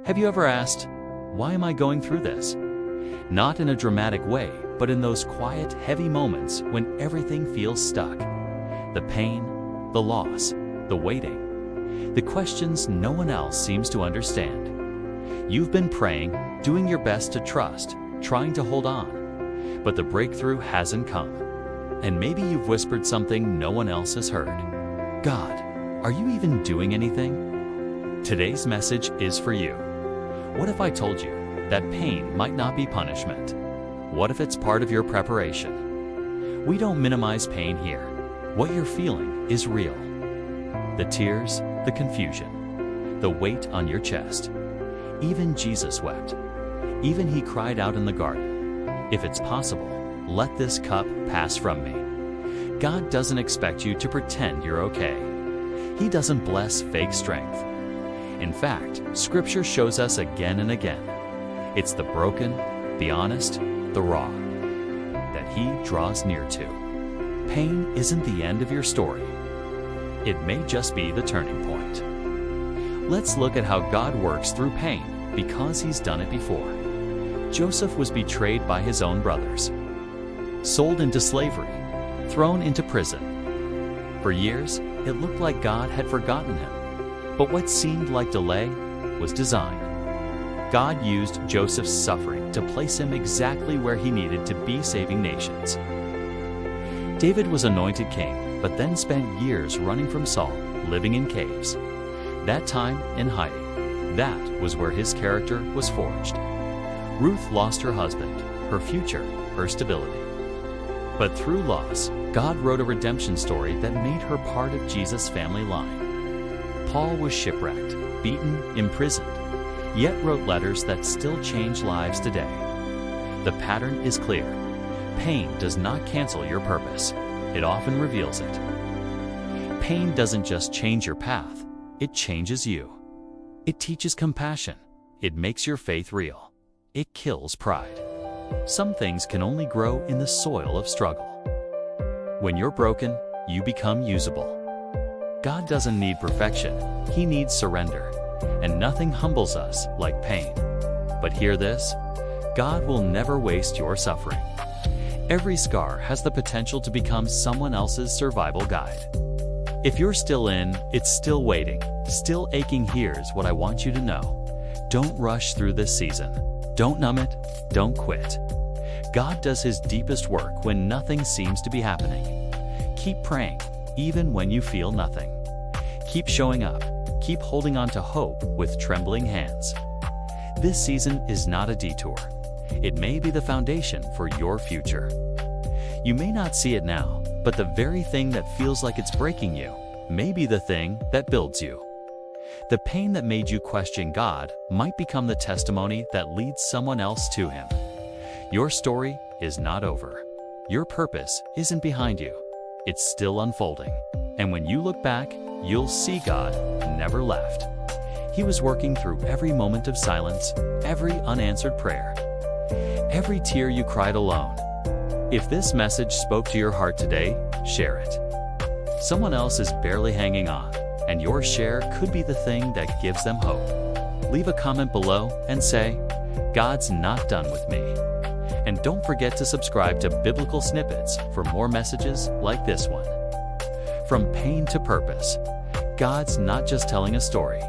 Have you ever asked, why am I going through this? Not in a dramatic way, but in those quiet, heavy moments when everything feels stuck. The pain, the loss, the waiting, the questions no one else seems to understand. You've been praying, doing your best to trust, trying to hold on, but the breakthrough hasn't come. And maybe you've whispered something no one else has heard. God, are you even doing anything? Today's message is for you. What if I told you that pain might not be punishment? What if it's part of your preparation? We don't minimize pain here. What you're feeling is real. The tears, the confusion, the weight on your chest. Even Jesus wept. Even he cried out in the garden, "If it's possible, let this cup pass from me." God doesn't expect you to pretend you're okay. He doesn't bless fake strength. In fact, Scripture shows us again and again, it's the broken, the honest, the raw, that He draws near to. Pain isn't the end of your story. It may just be the turning point. Let's look at how God works through pain, because He's done it before. Joseph was betrayed by his own brothers, sold into slavery, thrown into prison. For years, it looked like God had forgotten him. But what seemed like delay was design. God used Joseph's suffering to place him exactly where he needed to be, saving nations. David was anointed king, but then spent years running from Saul, living in caves. That time in hiding, that was where his character was forged. Ruth lost her husband, her future, her stability. But through loss, God wrote a redemption story that made her part of Jesus' family line. Paul was shipwrecked, beaten, imprisoned, yet wrote letters that still change lives today. The pattern is clear. Pain does not cancel your purpose. It often reveals it. Pain doesn't just change your path, it changes you. It teaches compassion. It makes your faith real. It kills pride. Some things can only grow in the soil of struggle. When you're broken, you become usable. God doesn't need perfection, He needs surrender. And nothing humbles us like pain. But hear this, God will never waste your suffering. Every scar has the potential to become someone else's survival guide. If you're still in, it's still waiting, still aching, here's what I want you to know. Don't rush through this season. Don't numb it, don't quit. God does His deepest work when nothing seems to be happening. Keep praying, even when you feel nothing. Keep showing up. Keep holding on to hope with trembling hands. This season is not a detour. It may be the foundation for your future. You may not see it now, but the very thing that feels like it's breaking you may be the thing that builds you. The pain that made you question God might become the testimony that leads someone else to Him. Your story is not over. Your purpose isn't behind you. It's still unfolding. And when you look back, you'll see God never left. He was working through every moment of silence, every unanswered prayer, every tear you cried alone. If this message spoke to your heart today, share it. Someone else is barely hanging on, and your share could be the thing that gives them hope. Leave a comment below and say, God's not done with me. And don't forget to subscribe to Biblical Snippets for more messages like this one. From pain to purpose, God's not just telling a story,